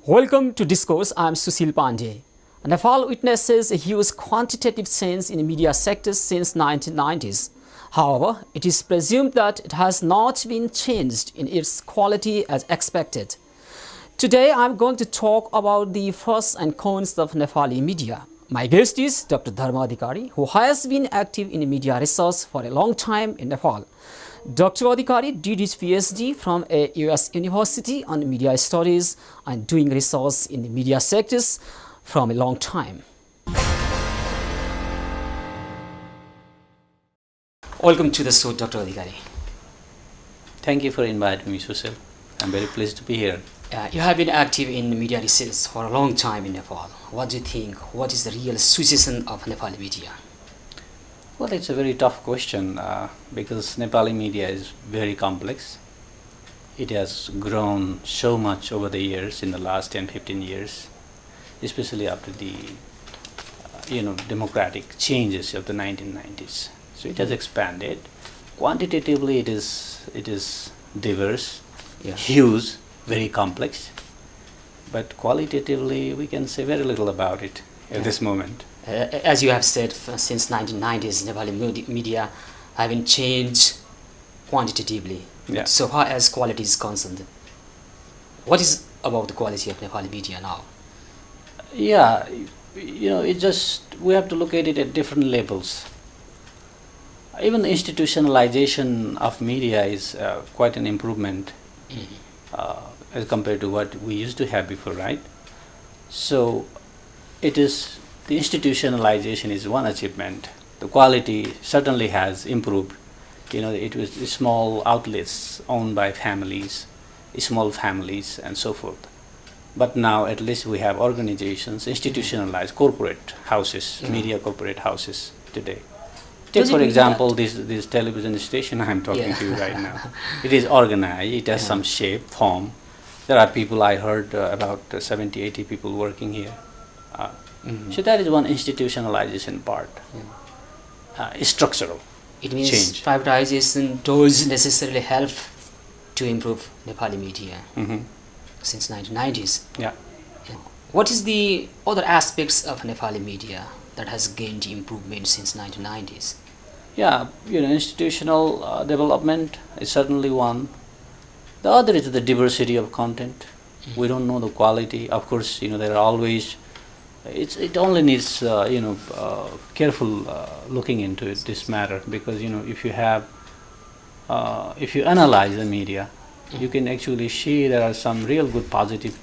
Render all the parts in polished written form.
Welcome to Discourse. I am Sushil Pandey. Nepal witnesses a huge quantitative change in the media sector since 1990s. However, it is presumed that it has not been changed in its quality as expected. Today, I am going to talk about the pros and cons of Nepali media. My guest is Dr. Dharma Adhikari, who has been active in media research for a long time in Nepal. Dr. Adhikari did his PhD from a US university on media studies and doing research in the media sectors from a long time. Welcome to the show, Dr. Adhikari. Thank you for inviting me, Sushil. I'm very pleased to be here. You have been active in media research for a long time in Nepal. What do you think? What is the real situation of Nepali media? Well, it's a very tough question because Nepali media is very complex. It has grown so much over the years, in the last 10-15 years, especially after the democratic changes of the 1990s. So it has expanded. Quantitatively, it is diverse, huge, very complex. But qualitatively, we can say very little about it at this moment. As you have said, since 1990s, Nepali media have been changed quantitatively. Yeah. So far as quality is concerned, what is about the quality of Nepali media now? Yeah, we have to look at it at different levels. Even the institutionalization of media is quite an improvement as compared to what we used to have before, right? So the institutionalization is one achievement. The quality certainly has improved. It was small outlets owned by families, small families, and so forth. But now at least we have organizations, institutionalized corporate houses, media corporate houses today. Take for example this television station I'm talking to you right now. It is organized, it has some shape, form. There are people, I heard about 70, 80 people working here. So that is one institutionalization part. Structural. It means change. Privatization does necessarily help to improve Nepali media since 1990s. Yeah. What is the other aspects of Nepali media that has gained improvement since 1990s? Yeah, institutional development is certainly one. The other is the diversity of content. We don't know the quality. Of course, there are always. It only needs careful looking into this matter, because if you analyze the media, you can actually see there are some real good positive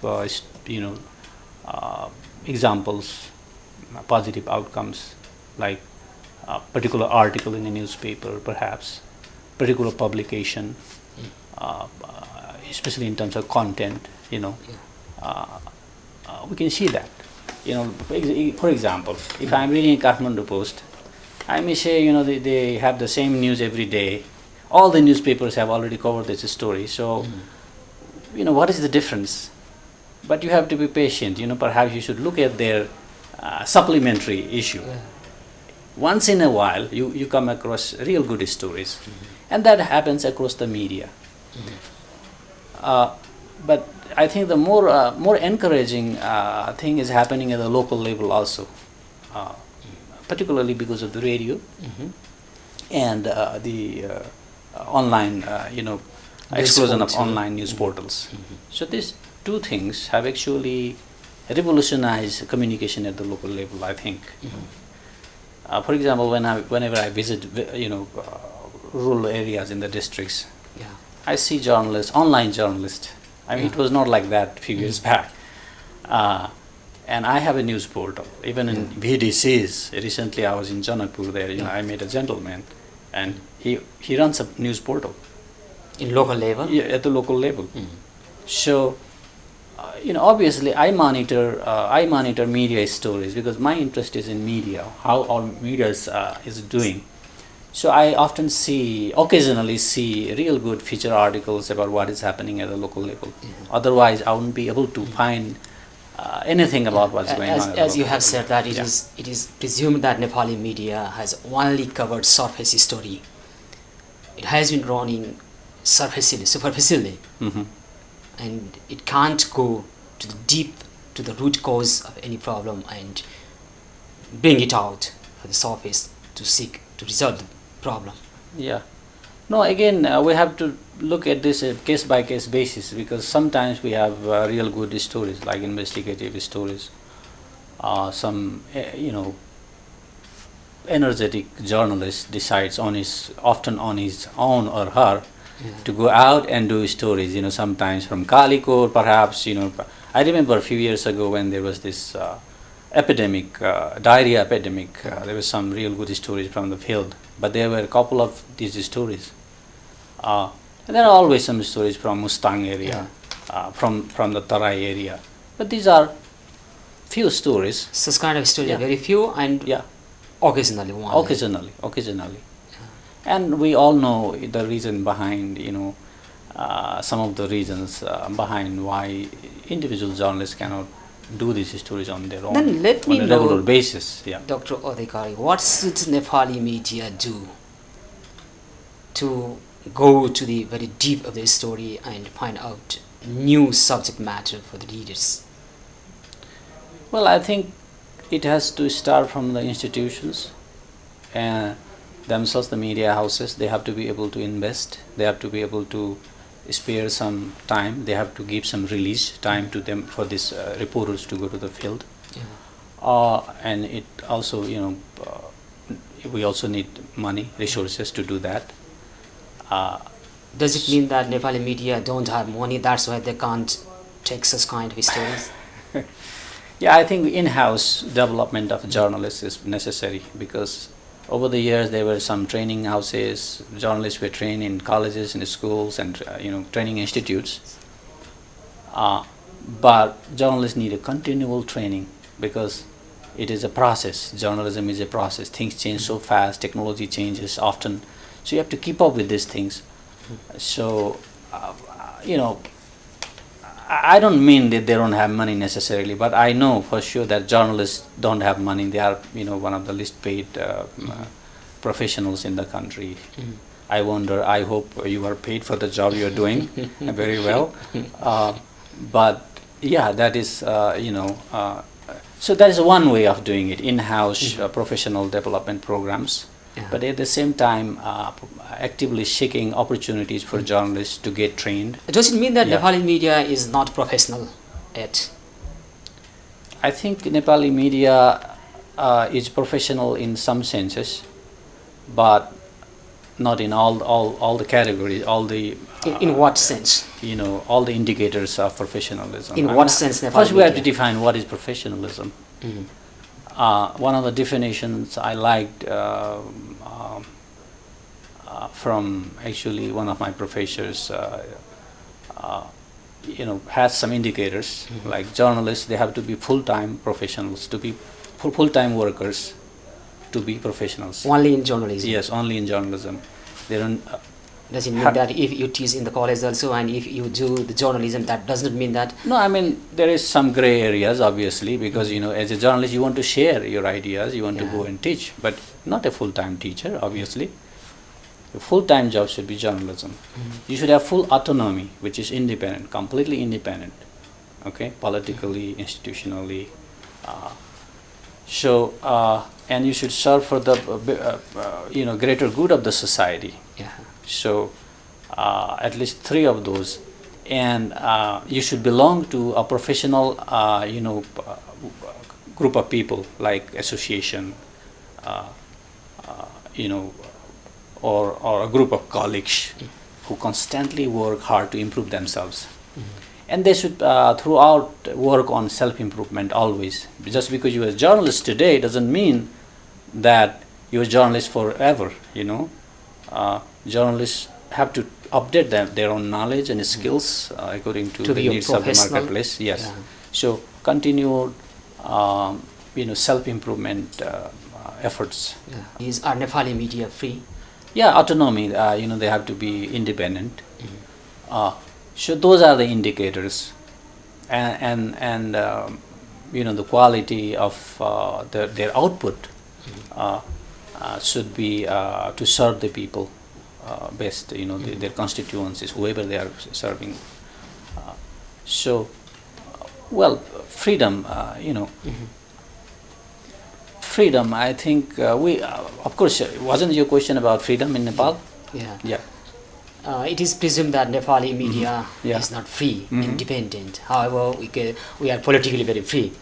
examples, positive outcomes, like a particular article in a newspaper, perhaps particular publication, especially in terms of content. We can see that. For example, if I'm reading a Kathmandu Post, I may say, they have the same news every day. All the newspapers have already covered this story. So, what is the difference? But you have to be patient. Perhaps you should look at their supplementary issue. Once in a while, you come across real good stories. And that happens across the media. But I think the more encouraging thing is happening at the local level also, particularly because of the radio and the online, explosion of online news portals. So these two things have actually revolutionized communication at the local level, I think. For example, whenever I visit, rural areas in the districts, I see journalists, online journalists. It was not like that a few years back. And I have a news portal. Even in VDCs, recently I was in Janakpur there, I met a gentleman, and he runs a news portal. In local level? Yeah, at the local level. So, obviously I monitor media stories because my interest is in media, how our media is doing. So I occasionally see real good feature articles about what is happening at the local level. Otherwise, I wouldn't be able to find anything about what's going on. As you have said that it is presumed that Nepali media has only covered surface story. It has been running superficially, and it can't go to the deep, to the root cause of any problem and bring it out for the surface to seek to resolve the problem. Yeah. No, again, we have to look at this case by case basis, because sometimes we have real good stories, like investigative stories. Some, energetic journalist decides often on his own or her, to go out and do stories, sometimes from Kalikot, perhaps, I remember a few years ago when there was this epidemic, diarrhea epidemic, there was some real good stories from the field, but there were a couple of these stories. And there are always some stories from Mustang area, from the Tarai area, but these are few stories. Such kind of stories are very few, and occasionally one. Occasionally. And we all know the reason behind, some of the reasons behind why individual journalists cannot do these stories on their own. Then let me on a regular basis. Yeah. Dr. Adhikari, what should Nepali media do to go to the very deep of the story and find out new subject matter for the readers? Well, I think it has to start from the institutions and themselves, the media houses. They have to be able to invest. They have to be able to spare some time. They have to give some release time to them for these reporters to go to the field. And it also, we also need money, resources to do that. Does it mean that Nepali media don't have money, that's why they can't take such kind of stories? Yeah, I think in-house development of journalists is necessary, because over the years there were some training houses, journalists were trained in colleges, in schools, and training institutes. But journalists need a continual training, because it is a process. Journalism is a process. Things change so fast, technology changes often, so you have to keep up with these things. So, I don't mean that they don't have money necessarily, but I know for sure that journalists don't have money. They are, one of the least paid professionals in the country. I wonder, I hope you are paid for the job you are doing very well. But yeah, that is, so that is one way of doing it, in-house professional development programs. But at the same time, actively seeking opportunities for journalists to get trained. Does it mean that Nepali media is not professional yet? I think Nepali media is professional in some senses, but not in all the categories, all the... in what sense? All the indicators of professionalism. In what sense Nepali First we media? have to define what is professionalism. One of the definitions I liked from actually one of my professors, has some indicators. Like journalists, they have to be full-time professionals, to be full-time workers, to be professionals. Only in journalism? Yes, only in journalism. They don't... Does it mean that if you teach in the college also and if you do the journalism, that does not mean that? No, I mean, there is some gray areas, obviously, because, as a journalist, you want to share your ideas, you want to go and teach, but not a full-time teacher, obviously. The full-time job should be journalism. You should have full autonomy, which is independent, completely independent, okay, politically, institutionally. And you should serve for the, greater good of the society. So, at least 3 of those, and you should belong to a professional, group of people, like association, or a group of colleagues who constantly work hard to improve themselves. And they should throughout work on self-improvement always. Just because you are a journalist today doesn't mean that you're a journalist forever, Journalists have to update their own knowledge and skills according to the needs of the marketplace. Yes. So continued, self-improvement efforts. Are Nepali media free? Yeah, autonomy. They have to be independent. So those are the indicators, and the quality of their output should be to serve the people best. Their constituencies, whoever they are serving. So Well, freedom, freedom, I think of course, wasn't your question about freedom in Nepal? Yeah. Yeah. It is presumed that Nepali media Yeah. is not free, independent. However, we are politically very free.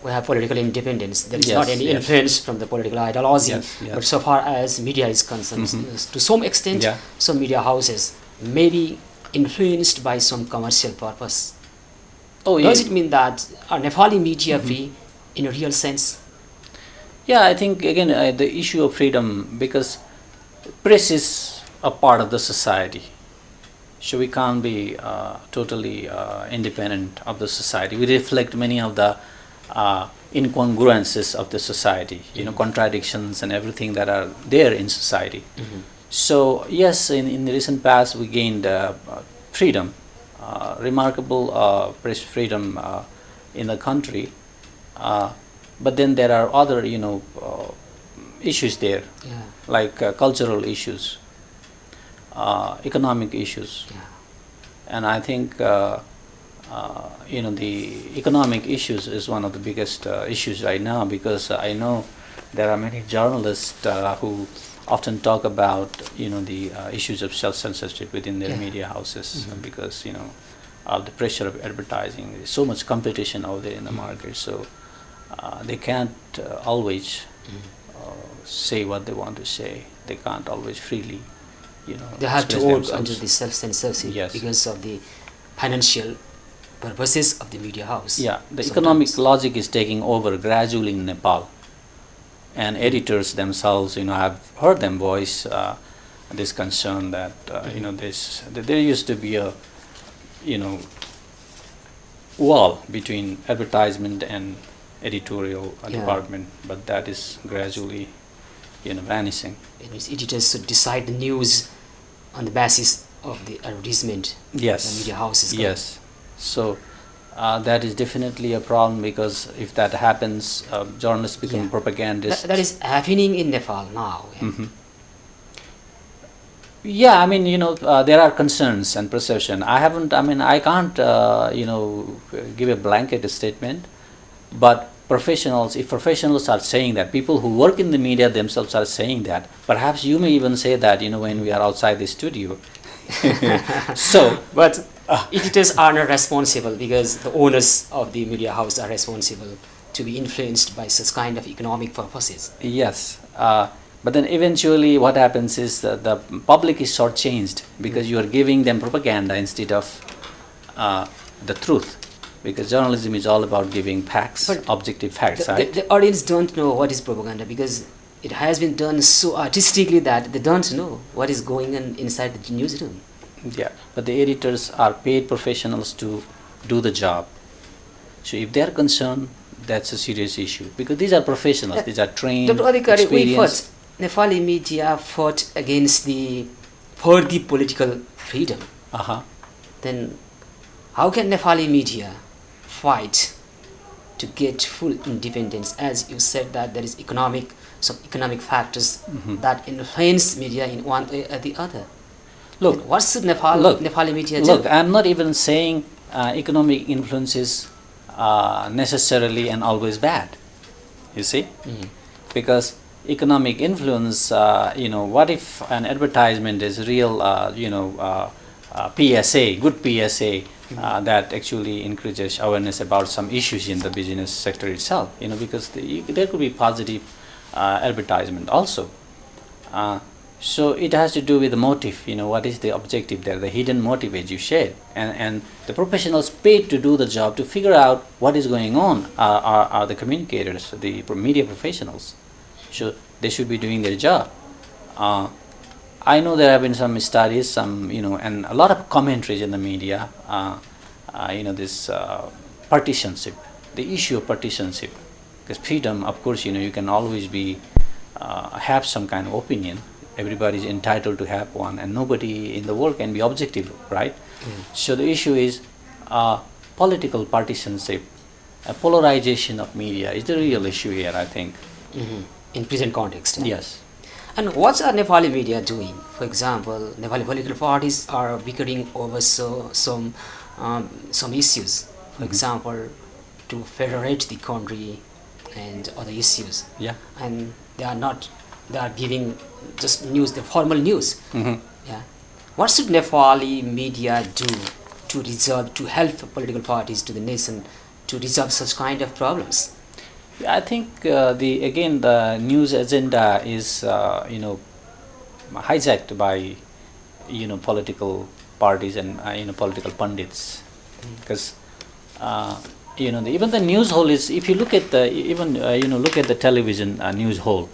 We have political independence. There is Yes, not any yes. influence from the political ideology. Yes, yes. But so far as media is concerned, to some extent, Yeah. some media houses may be influenced by some commercial purpose. Oh, Does yeah. it mean that are Nepali media free in a real sense? Yeah, I think again the issue of freedom, because press is a part of the society, so we can't be totally independent of the society. We reflect many of the incongruences of the society, contradictions and everything that are there in society. So yes, in the recent past we gained freedom, remarkable press freedom in the country. But then there are other, issues there, Yeah. like cultural issues, economic issues, Yeah. and I think the economic issues is one of the biggest issues right now, because I know there are many journalists who often talk about the issues of self-censorship within their Yeah. media houses, because of the pressure of advertising. There's so much competition out there in the market, so they can't always say what they want to say. They can't always freely, They have to express work themselves. under the self-censorship Yes. because of the financial purposes of the media house. Yeah, the Sometimes. economic logic is taking over gradually in Nepal, and editors themselves, I've heard them voice this concern that there used to be a wall between advertisement and editorial Yeah. department, but that is gradually vanishing. It means editors should decide the news on the basis of the advertisement Yes. the media house is Yes. So that is definitely a problem, because if that happens, journalists become Yeah. propagandists. that is happening in Nepal now. Mhm. Yeah, I mean, there are concerns and perception. I can't, give a blanket statement, but if professionals are saying that, people who work in the media themselves are saying that, perhaps you may even say that, when we are outside the studio. So, But editors are not responsible, because the owners of the media house are responsible to be influenced by such kind of economic purposes. yes, but then eventually what happens is that the public is shortchanged, because you are giving them propaganda instead of the truth, because journalism is all about giving facts, But objective facts, The, right? the audience don't know what is propaganda, because it has been done so artistically that they don't know what is going on inside the newsroom. Yeah, but the editors are paid professionals to do the job. So if they are concerned, that's a serious issue, because these are professionals, these are trained, Dr. Adhikari, we experienced. fought, Nepali media fought against for the political freedom. Uh-huh. Then how can Nepali media fight to get full independence? As you said that there is some economic factors that influence media in one way or the other. Look, Then what should Nepali media do? Look, I'm not even saying economic influence is necessarily and always bad. You see, because economic influence, what if an advertisement is real, PSA, good PSA, that actually increases awareness about some issues in the business sector itself, because there could be positive advertisement also. So it has to do with the motive, what is the objective there, the hidden motive, as you shared, and the professionals paid to do the job, to figure out what is going on, are the communicators, the media professionals. So they should be doing their job. I know there have been some studies, and a lot of commentaries in the media, this partisanship, the issue of partisanship, because freedom, of course, you can always have some kind of opinion. Everybody is entitled to have one, and nobody in the world can be objective, right? So the issue is political partisanship, a polarization of media is the real issue here, I think. In present context. Yes. And what are Nepali media doing? For example, Nepali political parties are bickering over some issues. For for example, to federate the country and other issues. Yeah. And they are giving just news, the formal news. Yeah. What should Nepali media do to help political parties to the nation to resolve such kind of problems? I think the news agenda is hijacked by political parties and political pundits, because even the news hole is, if you look at the television news hole,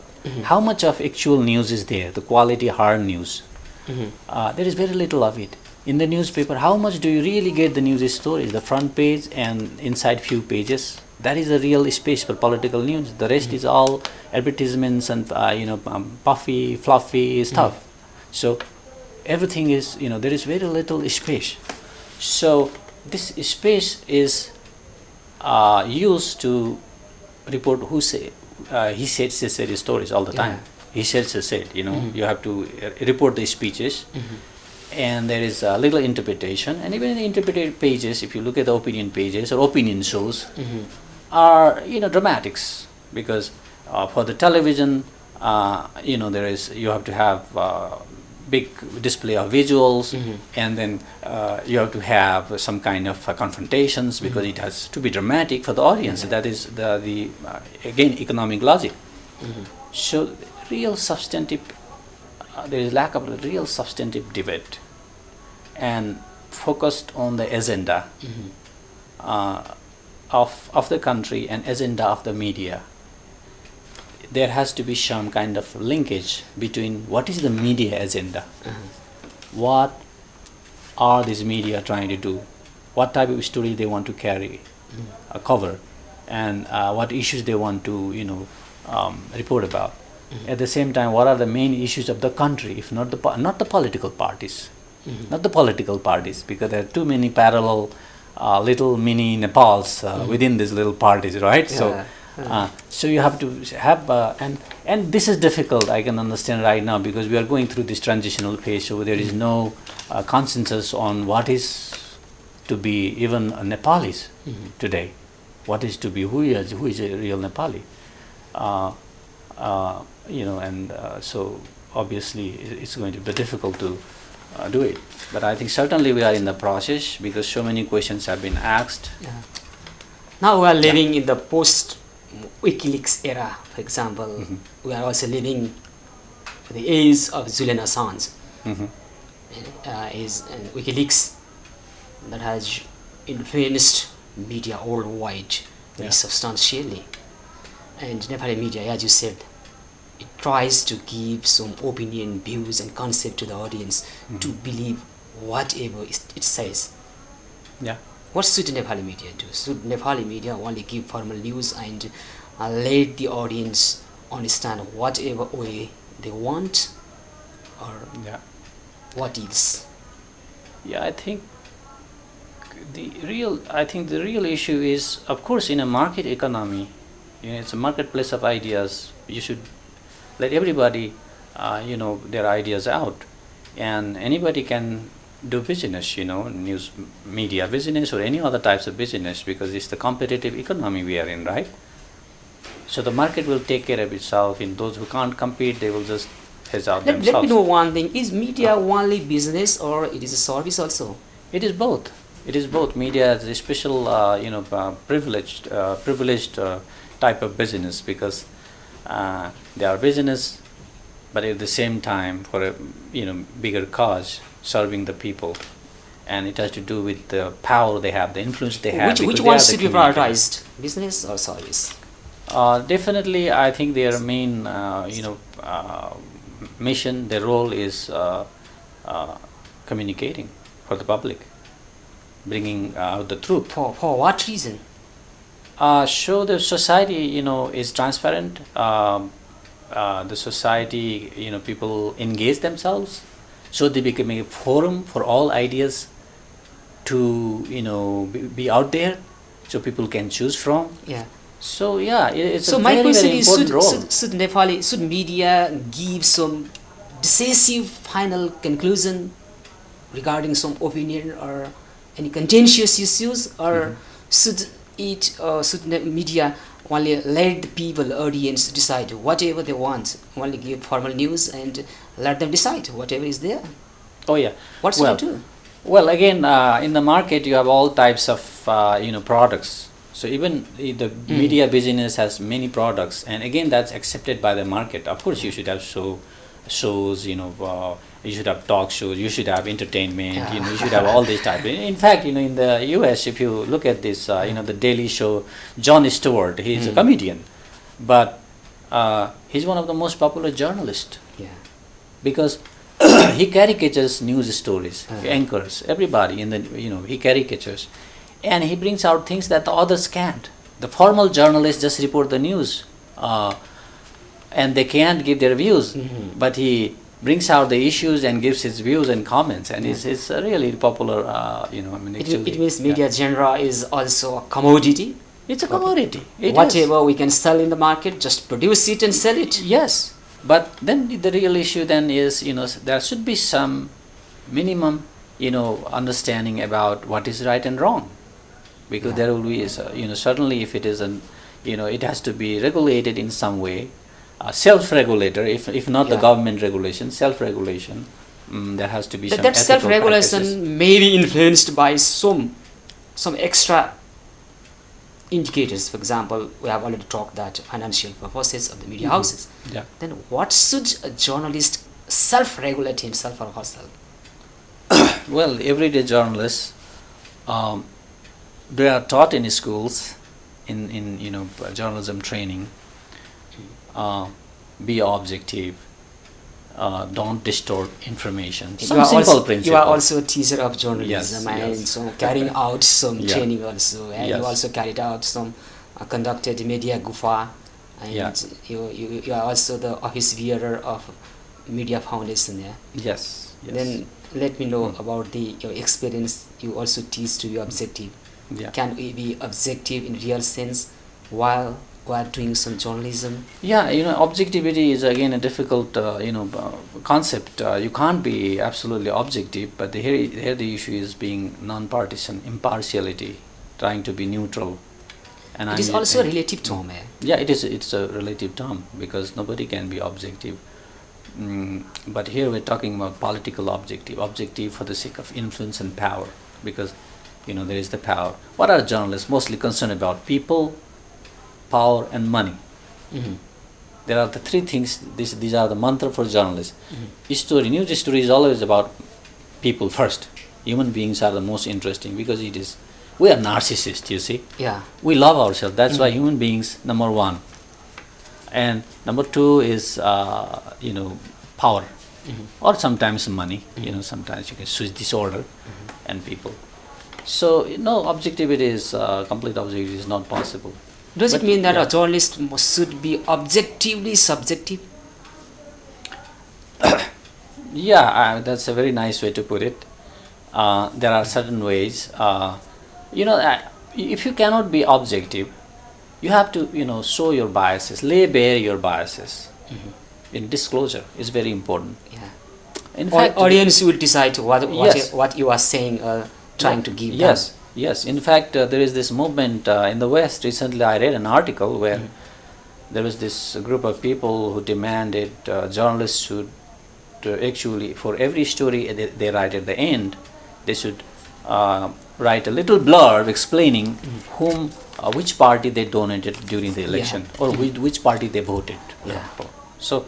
how much of actual news is there, the quality hard news? There is very little of it. In the newspaper, how much do you really get the news stories? The front page and inside few pages. That is a real space for political news. The rest is all advertisements and puffy, fluffy stuff. So everything is, there is very little space. So this space is used to report he said, she said stories all the time. He said, she said, you have to report the speeches. And there is a little interpretation, and even in the interpreted pages, if you look at the opinion pages or opinion shows, are dramatics, because for the television, you have to have big display of visuals, and then you have to have some kind of confrontations, because it has to be dramatic for the audience. That is the again economic logic. So real substantive. There is lack of a real substantive debate and focused on the agenda of the country and agenda of the media. There has to be some kind of linkage between what is the media agenda, what are these media trying to do, what type of story they want to carry, cover, and what issues they want to report about. At the same time, what are the main issues of the country, if not the political parties, not the political parties, because there are too many parallel little mini Nepals within these little parties, right? So you have to have and this is difficult. I can understand right now, because we are going through this transitional phase, so there is no consensus on what is to be even Nepalis today. What is to be, who is a real Nepali? So obviously it's going to be difficult to do it. But I think certainly we are in the process, because so many questions have been asked. Now we are living in the post-WikiLeaks era, for example. We are also living the age of Julian Assange. Is and WikiLeaks that has influenced media worldwide very substantially. And Nepali media, as you said, it tries to give some opinion, views and concept to the audience to believe whatever it says. What should Nepali media do? Should Nepali media only give formal news and let the audience understand whatever way they want, or what else? I think the real issue is, of course, in a market economy, it's a marketplace of ideas. You should let everybody, their ideas out, and anybody can do business, news media business or any other types of business, because it's the competitive economy we are in, right? So the market will take care of itself. In those who can't compete, they will just phase out themselves. Let me know one thing: is media only business, or it is a service also? It is both. It is both. Media is a special, privileged type of business, because they are business, but at the same time for a bigger cause, serving the people, and it has to do with the power they have, the influence they have. Which one should be prioritized, business or service? Definitely, I think their main mission, their role is communicating for the public, bringing out the truth. For what reason? Show the society, is transparent. The society, people engage themselves, so they become a forum for all ideas to, be out there, so people can choose from. So it's a very, very important role. Should media give some decisive final conclusion regarding some opinion or any contentious issues, or should the media only let the people, audience decide whatever they want, only give formal news and let them decide whatever is there? Oh yeah. What should Well, we do? Well, again, in the market you have all types of products. So even the media business has many products, and again that's accepted by the market. Of course, you should have shows. You should have talk shows. You should have entertainment. You should have all this type. In fact, in the U.S., if you look at this, the Daily Show, Jon Stewart, he's a comedian, but he's one of the most popular journalists. Yeah. Because he caricatures news stories, he anchors everybody in the he caricatures, and he brings out things that the others can't. The formal journalists just report the news, and they can't give their views, but he brings out the issues and gives his views and comments, and it's a really popular. It means media genre is also a commodity. It's a commodity. It Whatever we can sell in the market, just produce it and sell it. Yes. But then the real issue then is, there should be some minimum, understanding about what is right and wrong, because there will be, certainly if it is it has to be regulated in some way, self-regulator, if not the government regulation, self-regulation. There has to be some. That ethical self-regulation practices. may be influenced by some extra indicators. For example, we have already talked that financial purposes of the media houses. Yeah. Then what should a journalist self-regulate himself or herself? Well, everyday journalists, they are taught in schools, in journalism training. Be objective. Don't distort information. Some simple principles. You are also a teacher of journalism, Yes, and yes. so carrying out some Yeah. training also. And Yes. you also carried out some conducted media gufa, and Yeah. you are also the office bearer of Media Foundation. Yeah. Yes. Then let me know about your experience. You also teach to be objective. Yeah. Can we be objective in real sense while doing some journalism? Yeah, objectivity is again a difficult, concept. You can't be absolutely objective, but here the issue is being non-partisan, impartiality, trying to be neutral. And It is also a relative term. Yeah, it is. It's a relative term because nobody can be objective. But here we're talking about political objective for the sake of influence and power, because there is the power. What are journalists mostly concerned about? People, power, and money. There are the three things. These are the mantra for journalists. News story is always about people first. Human beings are the most interesting because we are narcissists. You see. Yeah. We love ourselves. That's why human beings, number one. And number two is power, or sometimes money. Sometimes you can switch disorder and people. So objectivity is complete objectivity is not possible. Does it mean that yeah. a journalist should be objectively subjective? Yeah, that's a very nice way to put it. There are certain ways. If you cannot be objective, you have to show your biases, lay bare your biases. In disclosure is very important. Yeah. In fact, Audience will decide Yes. what you are saying, trying to give. Yes, yes. In fact, there is this movement in the West. Recently, I read an article where there was this group of people who demanded journalists should actually, for every story they write at the end, they should write a little blurb explaining which party they donated during the election, or which party they voted for. So,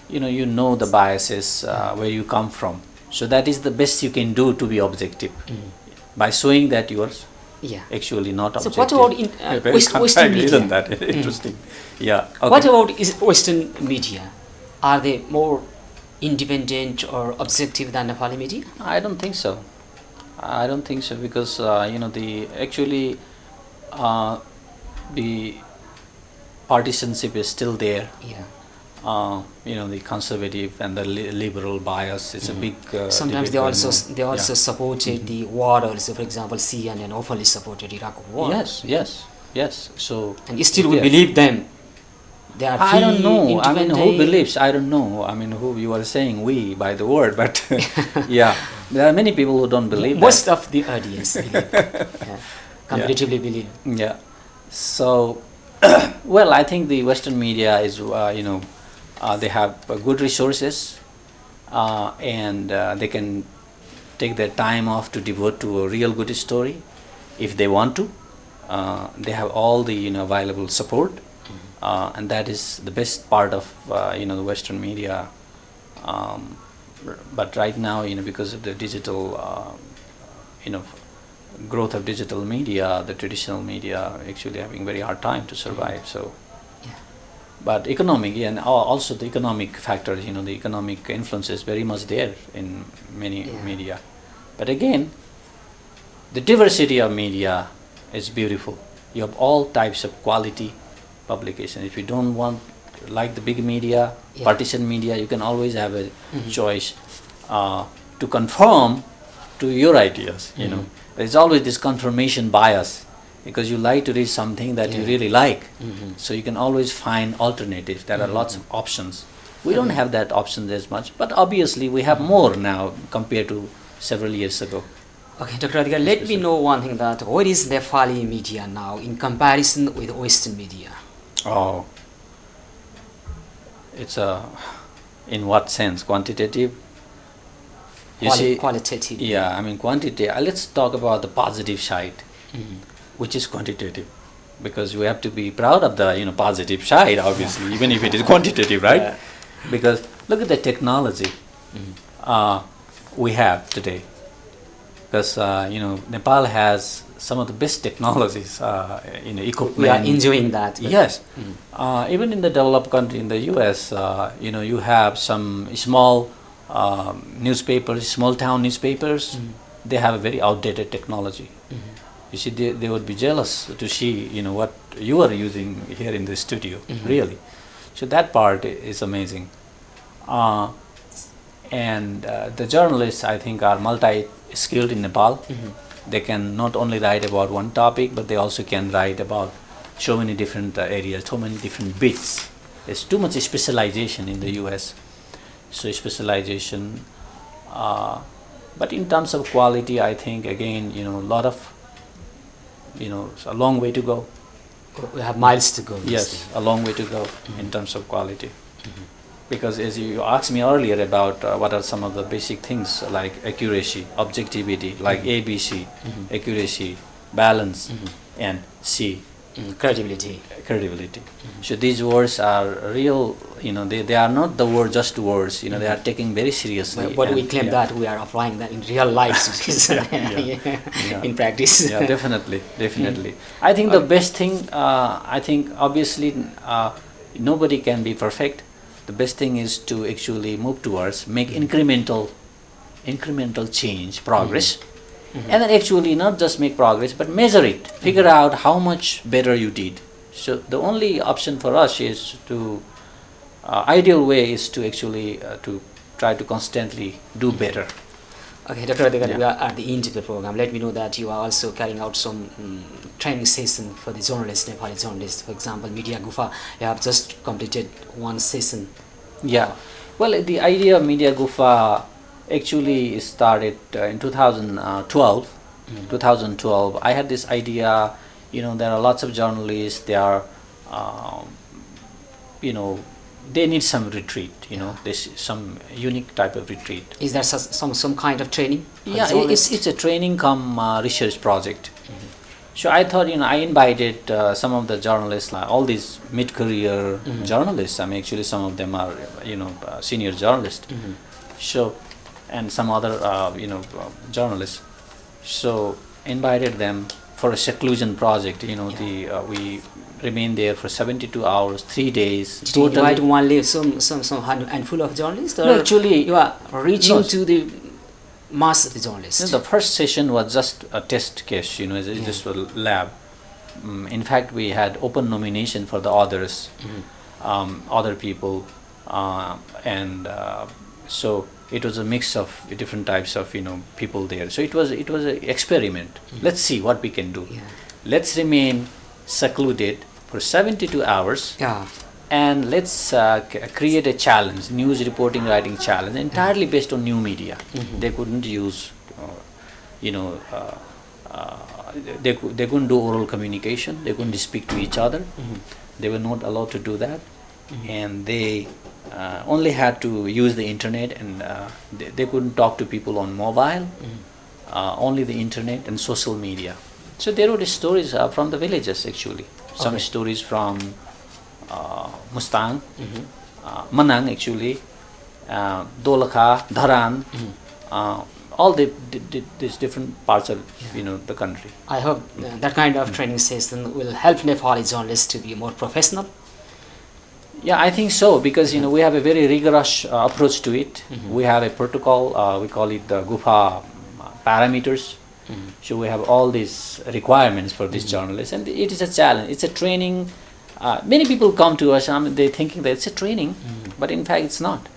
you know the biases where you come from. So that is the best you can do to be objective, by showing that you are actually not objective. So what about Western media? Isn't that interesting? Yeah. Okay. What about Western media? Are they more independent or objective than Nepali media? I don't think so. Because the partisanship is still there. Yeah. The conservative and the liberal bias is a big. Sometimes debate they also supported the war. Also, for example, CNN openly supported Iraq war. Yes. So. And you still will believe them. They are free, I don't know. I mean, who independent. believes? I don't know. I mean, who you are saying we by the word, but yeah, there are many people who don't believe Most of the audience believe. Yeah. comparatively believe. Yeah. So, well, I think the Western media is, they have good resources, and they can take their time off to devote to a real good story if they want to. They have all the available support, and that is the best part of the Western media. But right now, because of the digital, growth of digital media, the traditional media actually having very hard time to survive. So, but economic, and also the economic factors, the economic influence is very much there in many media. But again, the diversity of media is beautiful. You have all types of quality publication. If you don't like the big media, partisan media, you can always have a choice to conform to your ideas. There's always this confirmation bias, because you like to read something that you really like. So you can always find alternatives. There are lots of options. We don't have that option as much, but obviously we have more now compared to several years ago. Okay, Dr. Adhikari, let me know one thing, that what is Nepali media now in comparison with Western media? Oh, it's in what sense? Quantitative? Qualitative. Yeah, I mean quantity. Let's talk about the positive side, which is quantitative, because we have to be proud of the positive side, obviously, even if it is quantitative, right? Yeah. Because look at the technology we have today. Because Nepal has some of the best technologies in equipment. We are enjoying that. Yes. Even in the developed country, in the US, you have some small newspapers, small town newspapers. They have a very outdated technology. You see, they would be jealous to see what you are using here in the studio, really. So that part is amazing. And the journalists, I think, are multi-skilled in Nepal. They can not only write about one topic, but they also can write about so many different areas, so many different bits. There's too much specialization in the US. So specialization, but in terms of quality, I think again, a lot of, it's a long way to go. We have miles to go. Yes, a long way to go in terms of quality. Because as you asked me earlier about what are some of the basic things like accuracy, objectivity, like ABC, accuracy, balance, and C, credibility. So these words are real, they are not the word, just words, they are taken very seriously. But we claim that we are applying that in real life, in practice. Yeah, definitely. I think the best thing, I think obviously nobody can be perfect. The best thing is to actually move towards, make incremental change, progress. And then actually not just make progress, but measure it, figure out how much better you did. So the only option for us is to, ideal way is to actually to try to constantly do better. Okay, Dr. Adhikari, we are at the end of the program. Let me know that you are also carrying out some training session for the journalists, Nepali journalists. For example, Media Gufa, you have just completed one session. Yeah, well, the idea of Media Gufa actually started in 2012. 2012, I had this idea, there are lots of journalists, they are, they need some retreat, this some unique type of retreat. Is there some kind of training? Yeah, it's a training come research project. So I thought, I invited some of the journalists, like all these mid-career journalists. I mean, actually some of them are, senior journalists. So, and some other, journalists. So invited them for a seclusion project. We remain there for 72 hours, 3 days. Did you invite only some handful of journalists? Or no, actually, you are reaching to the mass of the journalists. The first session was just a test case, just a lab. In fact, we had open nomination for the others, other people, and so it was a mix of different types of people there. So it was an experiment. Let's see what we can do. Let's remain secluded for 72 hours. And let's create a challenge, news reporting writing challenge, entirely based on new media. They couldn't use, they couldn't do oral communication. They couldn't speak to each other. They were not allowed to do that, and they only had to use the internet, and they couldn't talk to people on mobile. Only the internet and social media. So they wrote stories from the villages actually. Some stories from Mustang, Manang actually, Dolakha, Dharan, all these different parts of the country. I hope that kind of training session will help Nepali journalists to be more professional. Yeah, I think so, because we have a very rigorous approach to it. We have a protocol. We call it the Gufa parameters. So we have all these requirements for these journalists, and it is a challenge. It's a training. Many people come to us and they're thinking that it's a training, but in fact it's not.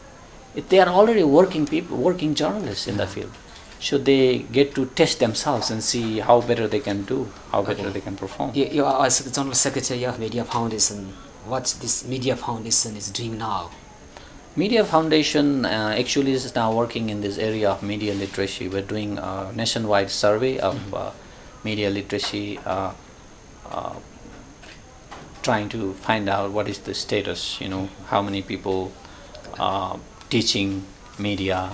They are already working people, working journalists in the field. So they get to test themselves and see how better they can do, how better they can perform. You are also the General Secretary of Media Foundation. What this Media Foundation is doing now? Media Foundation actually is now working in this area of media literacy. We're doing a nationwide survey of media literacy, trying to find out what is the status, how many people teaching media,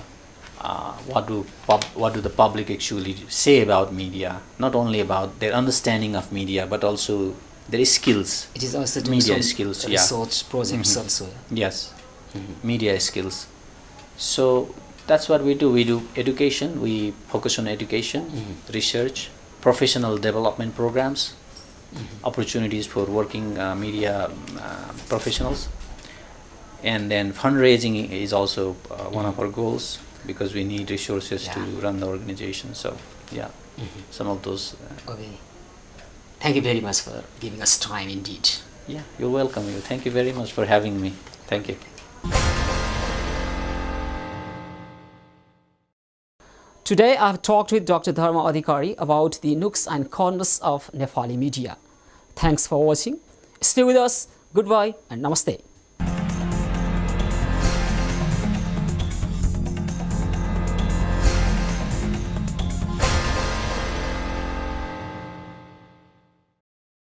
what do the public actually say about media, not only about their understanding of media, but also their skills. It is also doing media some skills, research projects also. Yes. Media skills. So that's what we do. We do education. We focus on education, research, professional development programs, opportunities for working media professionals, and then fundraising is also one of our goals, because we need resources to run the organization. So some of those. Okay. Thank you very much for giving us time indeed. Yeah, you're welcome. Thank you very much for having me. Thank you. Today I have talked with Dr. Dharma Adhikari about the nooks and corners of Nepali media. Thanks for watching. Stay with us. Goodbye and namaste.